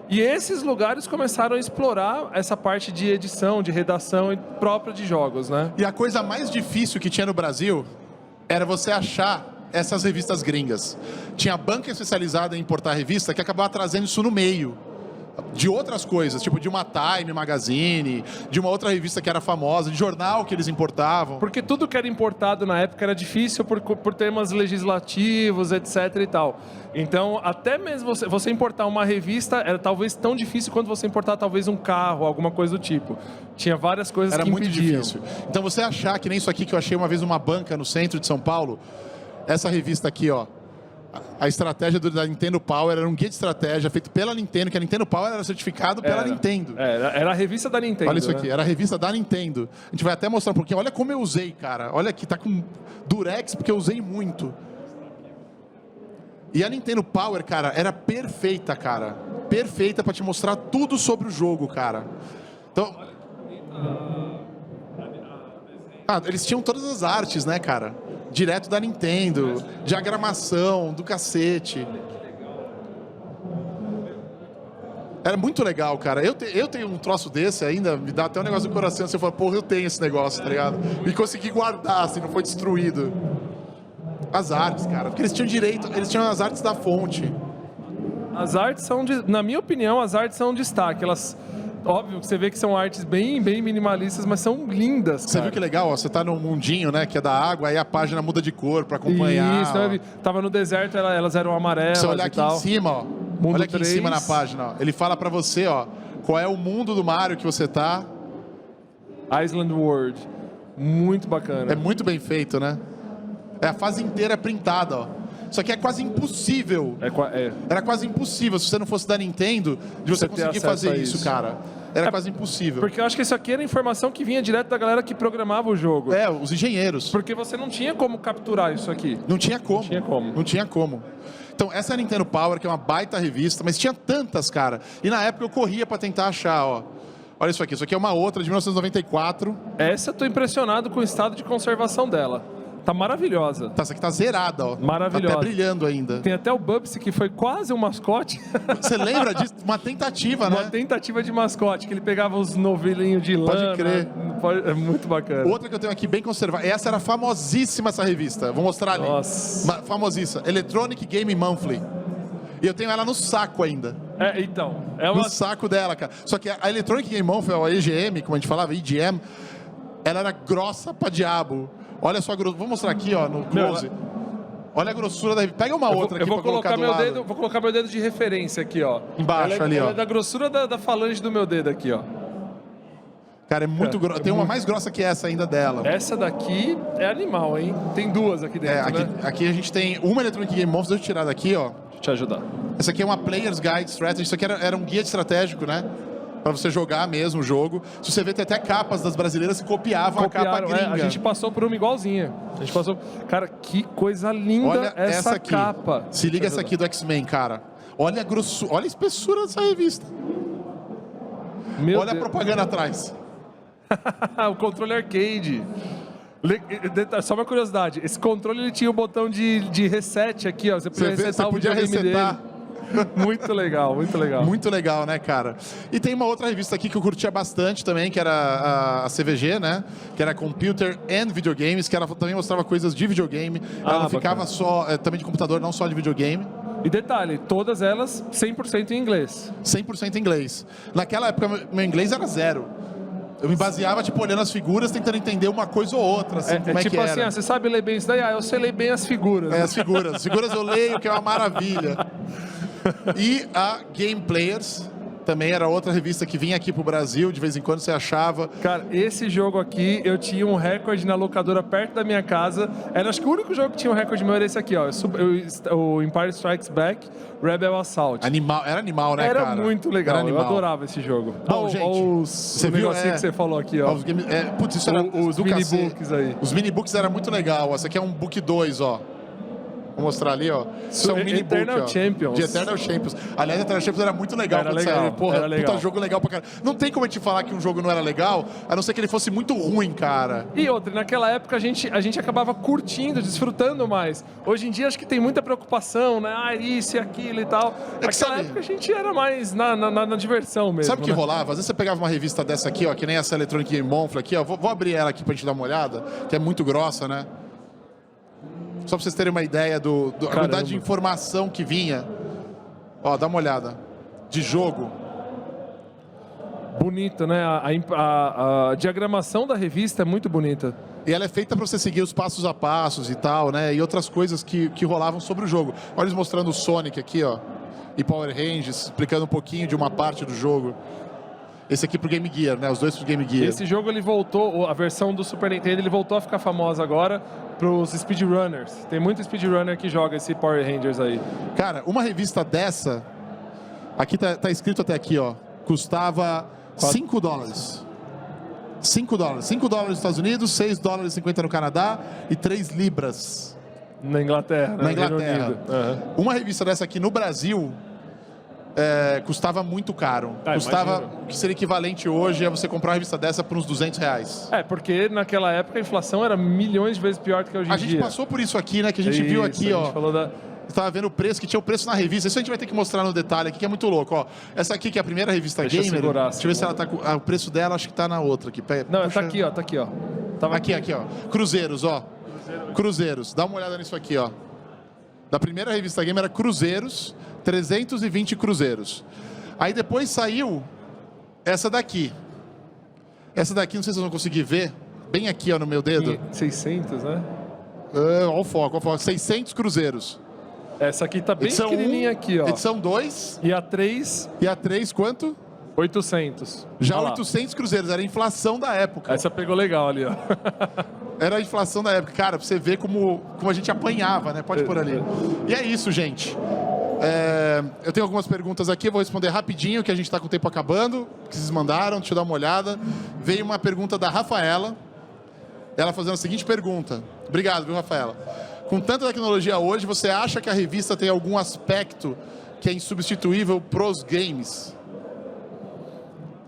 E esses lugares começaram a explorar essa parte de edição, de redação própria de jogos, né? E a coisa mais difícil que tinha no Brasil era você achar essas revistas gringas. Tinha banca especializada em importar revista que acabava trazendo isso no meio. de outras coisas, tipo de uma Time Magazine, de uma outra revista que era famosa, de jornal que eles importavam. Porque tudo que era importado na época era difícil por temas legislativos, etc e tal. Então, até mesmo você importar uma revista era talvez tão difícil quanto você importar talvez um carro, alguma coisa do tipo. Tinha várias coisas que impediam. Era muito difícil. Então, você achar que nem isso aqui que eu achei uma vez numa banca no centro de São Paulo, essa revista aqui, ó, a estratégia da Nintendo Power era um guia de estratégia feito pela Nintendo, que a Nintendo Power era certificado pela Nintendo. Era a revista da Nintendo. Olha isso aqui, era a revista da Nintendo. A gente vai até mostrar um pouquinho. Olha como eu usei, cara. Olha aqui, tá com Durex, porque eu usei muito. E a Nintendo Power, cara, era perfeita, cara. Perfeita pra te mostrar tudo sobre o jogo, cara. Então... eles tinham todas as artes, né, cara? Direto da Nintendo, diagramação, do cacete. Era muito legal, cara. Eu tenho um troço desse ainda, me dá até um negócio no coração. Você fala, porra, eu tenho esse negócio, tá ligado? E consegui guardar, assim, não foi destruído. As artes, cara. Porque eles tinham direito, eles tinham as artes da fonte. As artes são, na minha opinião, as artes são um destaque. Elas... Óbvio que você vê que são artes bem minimalistas, mas são lindas, cara. Você viu que legal? Ó, você tá num mundinho, né, que é da água, aí a página muda de cor pra acompanhar. Isso, eu vi. Tava no deserto, elas eram amarelas você olhar e aqui tal. em cima, ó. Mundo olha aqui 3. em cima na página, ó. Ele fala pra você, ó, qual é o mundo do Mario que você tá. Island World. Muito bacana. É muito bem feito, né? É a fase inteira printada, ó. Só que é quase impossível. Era quase impossível, se você não fosse da Nintendo, de você conseguir fazer isso, cara. Era quase impossível. Porque eu acho que isso aqui era informação que vinha direto da galera que programava o jogo. Os engenheiros. Porque você não tinha como capturar isso aqui. Não tinha como. Não tinha como. Então, essa é a Nintendo Power, que é uma baita revista, mas tinha tantas, cara. E na época eu corria pra tentar achar, ó. Olha isso aqui. Isso aqui é uma outra de 1994. Essa eu tô impressionado com o estado de conservação dela. Tá maravilhosa. Essa aqui tá zerada, ó. Maravilhosa. Tá até brilhando ainda. Tem até o Bubsy, que foi quase um mascote. Você lembra disso? Uma tentativa, né? Uma tentativa de mascote, que ele pegava os novelinhos de lã. Pode crer. É muito bacana. Outra que eu tenho aqui bem conservada. Essa era famosíssima, essa revista. Vou mostrar ali. Nossa. Famosíssima. Electronic Game Monthly. E eu tenho ela no saco ainda. Então. No saco dela, cara. Só que a Electronic Game Monthly, a EGM, como a gente falava, EGM, ela era grossa pra diabo. Olha só a grossura. Vou mostrar aqui, ó, no close. Olha a grossura da... Pega uma outra aqui pra colocar do lado. Vou colocar meu dedo de referência aqui, ó. Embaixo, ali, ó. Ela é da grossura da falange do meu dedo aqui, ó. Cara, é muito grossa. Tem uma mais grossa que essa ainda dela. Essa daqui é animal, hein? Tem duas aqui dentro, né? Aqui a gente tem uma Electronic Game Monthly. Deixa eu tirar daqui, ó. Deixa eu te ajudar. Essa aqui é uma Player's Guide Strategy. Isso aqui era um guia estratégico, né? Pra você jogar mesmo o jogo. Se você vê, tem até capas das brasileiras que copiavam a capa gringa. A gente passou por uma igualzinha. A gente passou... Cara, que coisa linda. Olha essa aqui. Capa. Se liga essa aqui do X-Men, cara. Olha a grossura, olha a espessura dessa revista. Olha a propaganda atrás. O controle arcade. Só uma curiosidade. Esse controle ele tinha o botão de reset aqui, ó. Você podia resetar dele. Muito legal, muito legal. Muito legal, né, cara? E tem uma outra revista aqui que eu curtia bastante também, que era a CVG, né? Que era Computer and Videogames, que ela também mostrava coisas de videogame. Ela não ficava só, também de computador, não só de videogame. E detalhe, todas elas 100% em inglês. 100% em inglês. Naquela época, meu inglês era 0. Eu me baseava, tipo, olhando as figuras, tentando entender uma coisa ou outra, assim, como é tipo que era. assim, você sabe ler bem isso daí? Eu sei ler bem as figuras. As figuras. As figuras eu leio, que é uma maravilha. E a Game Players também era outra revista que vinha aqui pro Brasil, de vez em quando você achava. Cara, esse jogo aqui, eu tinha um recorde na locadora perto da minha casa. Acho que o único jogo que tinha um recorde meu era esse aqui, ó. O Empire Strikes Back, Rebel Assault. Era animal, né, cara? Era muito legal, eu adorava esse jogo. Bom, gente, você viu que você falou aqui, ó. Putz, isso era os minibooks aí. Os minibooks era muito legal. Esse aqui é um book 2, ó. Vou mostrar ali, ó. Isso é um mini Eternal Champions. De Eternal Champions. Aliás, Eternal Champions era muito legal. Era legal. Porra, era legal. Puta jogo legal pra caralho. Não tem como a gente falar que um jogo não era legal, a não ser que ele fosse muito ruim, cara. E outra, naquela época a gente acabava curtindo, desfrutando mais. Hoje em dia acho que tem muita preocupação, né? Isso e aquilo e tal. Naquela época a gente era mais na diversão mesmo. Sabe o que rolava? Às vezes você pegava uma revista dessa aqui, ó, que nem essa Electronic Game Monthly aqui, ó. Vou abrir ela aqui pra gente dar uma olhada, que é muito grossa, né? Só pra vocês terem uma ideia da quantidade de informação que vinha. Ó, dá uma olhada. De jogo. bonito, né? A diagramação da revista é muito bonita. E ela é feita para você seguir os passos a passos e tal, né? E outras coisas que rolavam sobre o jogo. Olha eles mostrando o Sonic aqui, ó. E Power Rangers, explicando um pouquinho de uma parte do jogo. Esse aqui pro Game Gear, né? Os dois pro Game Gear. Esse jogo, ele voltou, a versão do Super Nintendo, ele voltou a ficar famosa agora pros speedrunners. Tem muito speedrunner que joga esse Power Rangers aí. Cara, uma revista dessa, aqui tá escrito até aqui, ó, custava $5. $5. $5 nos Estados Unidos, $6,50 no Canadá e 3 libras Na Inglaterra, né? na Inglaterra. Uhum. Uma revista dessa aqui no Brasil custava muito caro. Custava imagino. o que seria equivalente hoje a você comprar uma revista dessa por uns R$200. Porque naquela época a inflação era milhões de vezes pior do que hoje em A dia. gente passou por isso aqui, né? Que a gente viu aqui, a ó. gente falou da... Você tava vendo o preço, que tinha o preço na revista. Isso a gente vai ter que mostrar no detalhe aqui, que é muito louco, ó. Essa aqui, que é a primeira revista Deixa eu gamer. segurar, Deixa eu ver se ela tá com... o preço dela, acho que tá na outra aqui. Não, Puxa. tá aqui, ó. Tava Aqui, ó. Cruzeiros, ó. Cruzeiros. Dá uma olhada nisso aqui, ó. Da primeira revista gamer era Cruzeiros, 320 cruzeiros. Aí depois saiu essa daqui. Essa daqui, não sei se vocês vão conseguir ver. Bem aqui, ó, no meu dedo. 600, né? Ó o foco, ó o foco. 600 cruzeiros. Essa aqui tá bem Edição pequenininha 1, aqui, ó. Edição 2. E a 3, E a 3, quanto? 800. Já Olha lá. 800 cruzeiros. Era a inflação da época. Essa pegou legal ali, ó. Era a inflação da época. Cara, pra você ver como a gente apanhava, né? Pode pôr ali. E é isso, gente. Eu tenho algumas perguntas aqui, eu vou responder rapidinho, que a gente está com o tempo acabando, que vocês mandaram, deixa eu dar uma olhada. Veio uma pergunta da Rafaela, ela fazendo a seguinte pergunta. Obrigado, viu, Rafaela? Com tanta tecnologia hoje, você acha que a revista tem algum aspecto que é insubstituível pros games?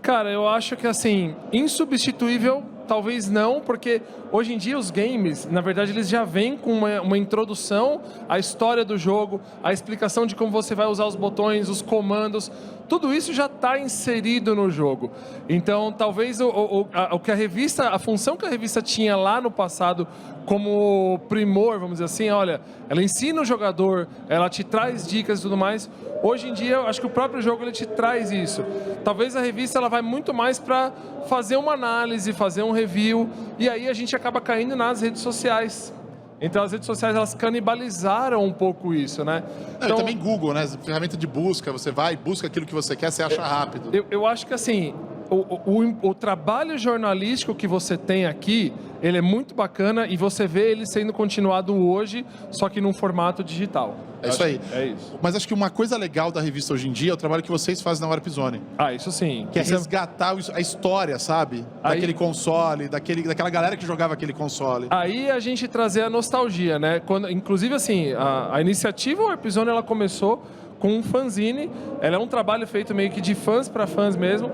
Cara, eu acho que, assim, insubstituível, talvez não, porque hoje em dia os games, na verdade, eles já vêm com uma introdução à história do jogo, a explicação de como você vai usar os botões, os comandos, tudo isso já está inserido no jogo. Então, talvez o que a revista, a função que a revista tinha lá no passado como primor, vamos dizer assim, olha, ela ensina o jogador, ela te traz dicas e tudo mais. Hoje em dia, eu acho que o próprio jogo ele te traz isso. Talvez a revista ela vai muito mais para fazer uma análise, fazer um review, e aí a gente acaba caindo nas redes sociais. Então as redes sociais elas canibalizaram um pouco isso, né? Então, e também Google, né? Ferramenta de busca, você vai, busca aquilo que você quer, você acha rápido. Eu acho que assim, o trabalho jornalístico que você tem aqui, ele é muito bacana e você vê ele sendo continuado hoje, só que num formato digital. É isso aí. É isso. Mas acho que uma coisa legal da revista hoje em dia é o trabalho que vocês fazem na Warp Zone. Isso sim. Que é resgatar a história, sabe? Daquele console, daquela galera que jogava aquele console. Aí a gente trazer a nostalgia, né? Inclusive, assim, a iniciativa Warp Zone, ela começou com um fanzine. Ela é um trabalho feito meio que de fãs para fãs mesmo.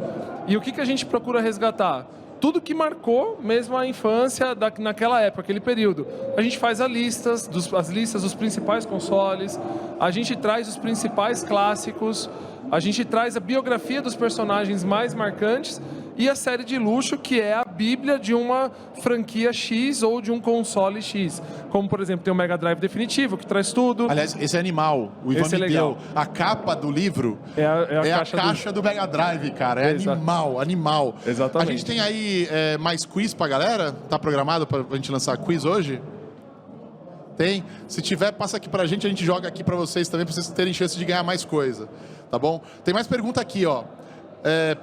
E o que a gente procura resgatar? Tudo que marcou mesmo a infância naquela época, aquele período. A gente faz as listas dos principais consoles, a gente traz os principais clássicos, a gente traz a biografia dos personagens mais marcantes e a série de luxo, que é a bíblia de uma franquia X ou de um console X. Como, por exemplo, tem o Mega Drive definitivo, que traz tudo. Aliás, esse é animal. O Ivan me deu. A capa do livro é a caixa do Mega Drive, cara. É animal. Exatamente. A gente tem aí mais quiz pra galera? Tá programado pra gente lançar quiz hoje? Tem? Se tiver, passa aqui pra gente, a gente joga aqui pra vocês também, pra vocês terem chance de ganhar mais coisa. Tá bom? Tem mais pergunta aqui, ó.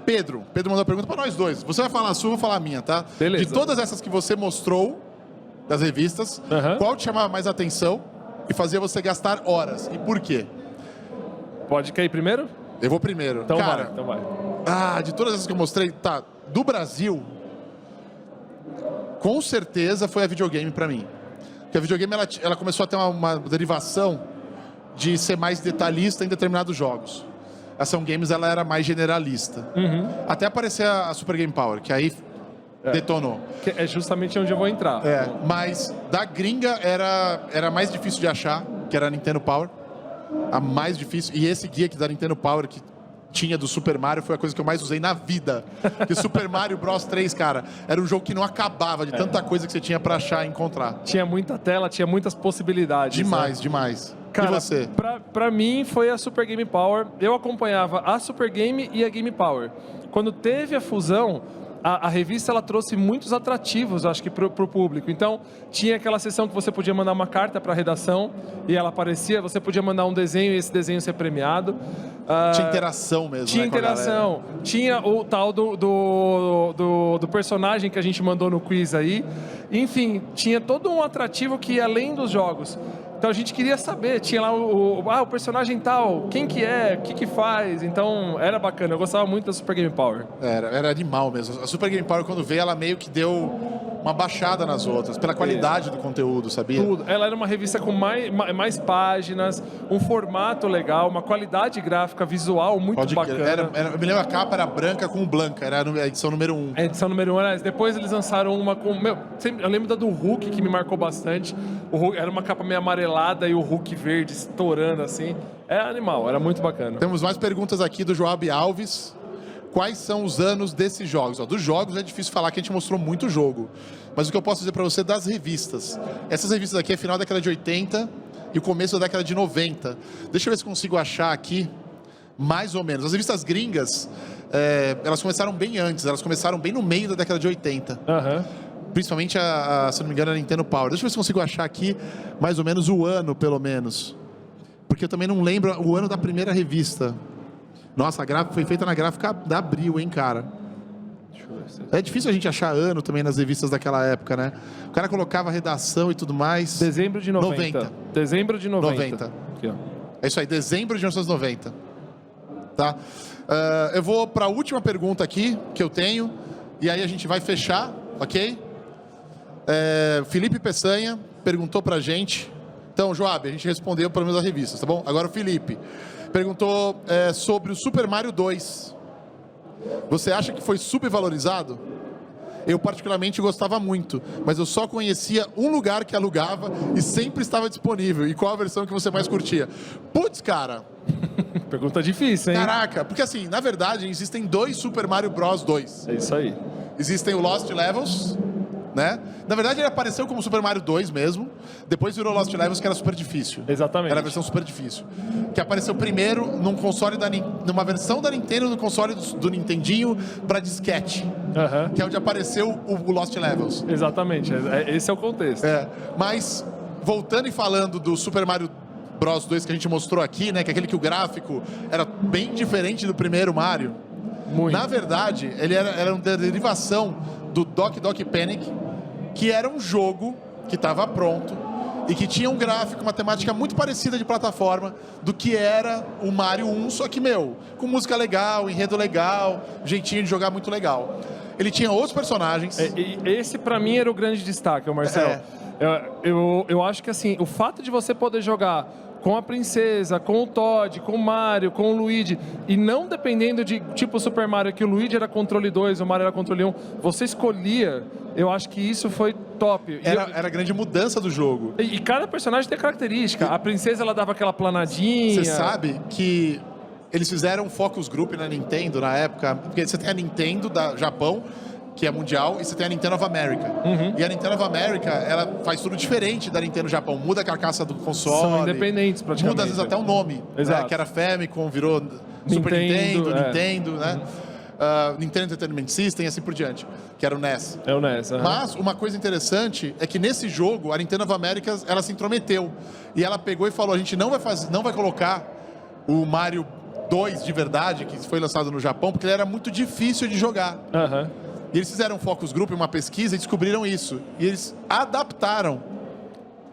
Pedro mandou uma pergunta pra nós dois. Você vai falar a sua, eu vou falar a minha, tá? Beleza. De todas essas que você mostrou, das revistas, qual te chamava mais atenção e fazia você gastar horas? E por quê? Pode cair primeiro? Eu vou primeiro. Então Cara, vai. de todas essas que eu mostrei, tá, do Brasil, com certeza foi a videogame pra mim. Porque a videogame, ela começou a ter uma derivação de ser mais detalhista em determinados jogos. A Ação Games, ela era mais generalista. Até aparecer a Super Game Power, que aí detonou. Que é justamente onde eu vou entrar. Mas da gringa era mais difícil de achar, que era a Nintendo Power. A mais difícil. E esse guia que da Nintendo Power, que tinha do Super Mario, foi a coisa que eu mais usei na vida. Porque Super Mario Bros 3, cara, era um jogo que não acabava de tanta coisa que você tinha pra achar e encontrar. Tinha muita tela, tinha muitas possibilidades. Demais, demais. E você? Pra mim foi a Super Game Power. Eu acompanhava a Super Game e a Game Power. Quando teve a fusão, a revista ela trouxe muitos atrativos, acho que, para o público. Então, tinha aquela sessão que você podia mandar uma carta para a redação e ela aparecia, você podia mandar um desenho e esse desenho ser premiado. Tinha interação mesmo, Tinha né, interação. Tinha o tal do personagem que a gente mandou no quiz aí. Enfim, tinha todo um atrativo que ia além dos jogos. Então a gente queria saber, tinha lá o personagem tal, quem que é, o que que faz. Então era bacana, eu gostava muito da Super Game Power. Era animal mesmo. A Super Game Power, quando veio, ela meio que deu uma baixada nas outras, pela qualidade do conteúdo, sabia? Tudo. Ela era uma revista com mais páginas, um formato legal, uma qualidade gráfica, visual muito bacana. Eu me lembro, a capa era branca com blanca, era a edição número 1. A edição número 1 era. Depois eles lançaram uma com. Eu lembro da do Hulk, que me marcou bastante. O Hulk, era uma capa meio amarelada e o Hulk verde estourando assim. É animal, era muito bacana. Temos mais perguntas aqui do Joab Alves. Quais são os anos desses jogos? Dos jogos é difícil falar que a gente mostrou muito jogo. Mas o que eu posso dizer para você das revistas. Essas revistas aqui é final da década de 80 e o começo da década de 90. Deixa eu ver se consigo achar aqui, mais ou menos. As revistas gringas, elas começaram bem antes. Elas começaram bem no meio da década de 80. Aham. Principalmente, se não me engano, a Nintendo Power. Deixa eu ver se consigo achar aqui mais ou menos o ano, pelo menos. Porque eu também não lembro o ano da primeira revista. Nossa, a gráfica foi feita na gráfica da Abril, hein, cara? É difícil a gente achar ano também nas revistas daquela época, né? O cara colocava redação e tudo mais. Dezembro de 90. Dezembro de 90. Aqui, ó. É isso aí, dezembro de 1990. Tá? Eu vou para a última pergunta aqui que eu tenho. E aí a gente vai fechar, ok? Felipe Peçanha perguntou pra gente. Então, Joab, a gente respondeu pelo menos as revistas, tá bom? Agora o Felipe perguntou sobre o Super Mario 2. Você acha que foi supervalorizado? Eu particularmente gostava muito, mas eu só conhecia um lugar que alugava e sempre estava disponível. E qual a versão que você mais curtia? Putz, cara. Pergunta difícil, hein? Caraca, porque assim, na verdade, existem dois Super Mario Bros. 2. É isso aí. Existem o Lost Levels, né? Na verdade, ele apareceu como Super Mario 2 mesmo. Depois virou Lost Levels, que era super difícil. Exatamente. Era a versão super difícil. Que apareceu primeiro num console numa versão da Nintendo, no console do Nintendinho para disquete. Uhum. Que é onde apareceu o Lost Levels. Exatamente. Esse é o contexto. Mas, voltando e falando do Super Mario Bros. 2 que a gente mostrou aqui, né? Que é aquele que o gráfico era bem diferente do primeiro Mario. Muito. Na verdade, ele era uma derivação do Doki Doki Panic, que era um jogo que estava pronto e que tinha um gráfico, uma temática muito parecida de plataforma do que era o Mario 1, só que, com música legal, enredo legal, jeitinho de jogar muito legal. Ele tinha outros personagens. Esse, pra mim, era o grande destaque, Marcelo. Eu acho que, assim, o fato de você poder jogar com a princesa, com o Todd, com o Mario, com o Luigi, e não dependendo de, tipo Super Mario, que o Luigi era controle 2, o Mario era controle 1, você escolhia, eu acho que isso foi top. Era a grande mudança do jogo. E cada personagem tem característica. A princesa, ela dava aquela planadinha. Você sabe que eles fizeram um focus group na Nintendo na época, porque você tem a Nintendo da Japão, que é mundial, e você tem a Nintendo of America. Uhum. E a Nintendo of America, ela faz tudo diferente da Nintendo Japão. Muda a carcaça do console. São independentes, praticamente. Muda, às vezes, até o nome. Exato. Né? Que era Famicom, virou Super Nintendo, Nintendo, né? Nintendo Entertainment System e assim por diante, que era o NES. É o NES. Mas uma coisa interessante é que nesse jogo, a Nintendo of America, ela se intrometeu. E ela pegou e falou, a gente não vai colocar o Mario 2 de verdade, que foi lançado no Japão, porque ele era muito difícil de jogar. E eles fizeram um focus group, uma pesquisa, e descobriram isso. E eles adaptaram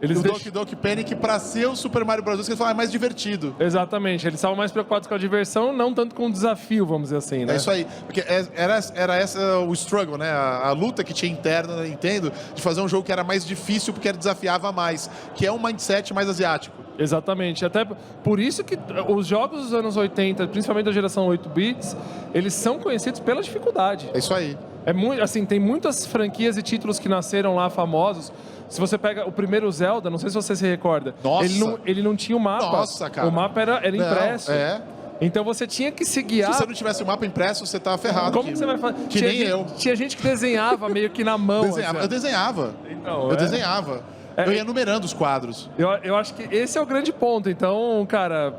o Doki Doki Panic para ser o Super Mario Bros. Que eles falaram, é mais divertido. Exatamente. Eles estavam mais preocupados com a diversão, não tanto com o desafio, vamos dizer assim, né? É isso aí. Porque era essa o struggle, né? A luta que tinha interna na Nintendo de fazer um jogo que era mais difícil porque ele desafiava mais. Que é um mindset mais asiático. Exatamente. Até por isso que os jogos dos anos 80, principalmente da geração 8 bits, eles são conhecidos pela dificuldade. É isso aí. É muito, assim, tem muitas franquias e títulos que nasceram lá famosos. Se você pega o primeiro Zelda, não sei se você se recorda. Nossa. Ele não tinha o mapa. Nossa, cara. O mapa era impresso. É. Então você tinha que se guiar. Se você não tivesse o mapa impresso, você tava ferrado. Como que você vai fazer? Que nem eu. Tinha gente que desenhava meio que na mão. Eu desenhava. Então, eu desenhava. Eu ia numerando os quadros. Eu acho que esse é o grande ponto. Então, cara,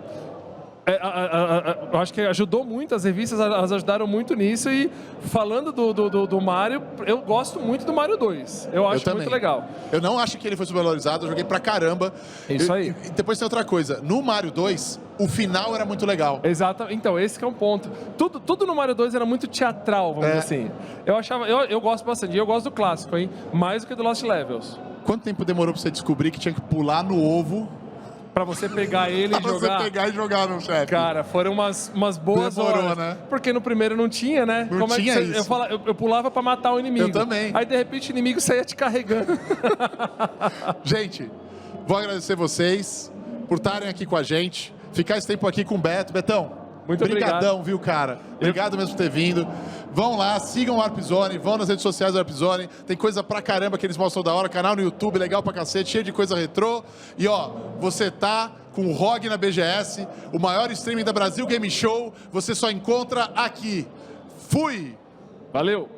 eu acho que ajudou muito, as revistas elas ajudaram muito nisso. E falando do Mario, eu gosto muito do Mario 2. Eu acho muito legal. Eu não acho que ele foi subvalorizado, eu joguei pra caramba. Isso aí. E depois tem outra coisa. No Mario 2, o final era muito legal. Exato. Então, esse que é um ponto. Tudo no Mario 2 era muito teatral, vamos dizer assim. Eu gosto bastante. E eu gosto do clássico, hein? Mais do que do Lost Levels. Quanto tempo demorou pra você descobrir que tinha que pular no ovo? Pra você pegar ele e jogar. Pra você pegar e jogar no chefe. Cara, foram umas boas horas. Né? Porque no primeiro não tinha, né? Não tinha isso. Eu pulava pra matar o inimigo. Eu também. Aí, de repente, o inimigo saía te carregando. Gente, vou agradecer vocês por estarem aqui com a gente. Ficar esse tempo aqui com o Beto. Betão, muito obrigadão, viu, cara? Obrigado mesmo por ter vindo. Vão lá, sigam o Warp Zone, vão nas redes sociais do Warp Zone. Tem coisa pra caramba que eles mostram da hora. Canal no YouTube, legal pra cacete, cheio de coisa retrô. E ó, você tá com o ROG na BGS, o maior streaming da Brasil Game Show. Você só encontra aqui. Fui! Valeu!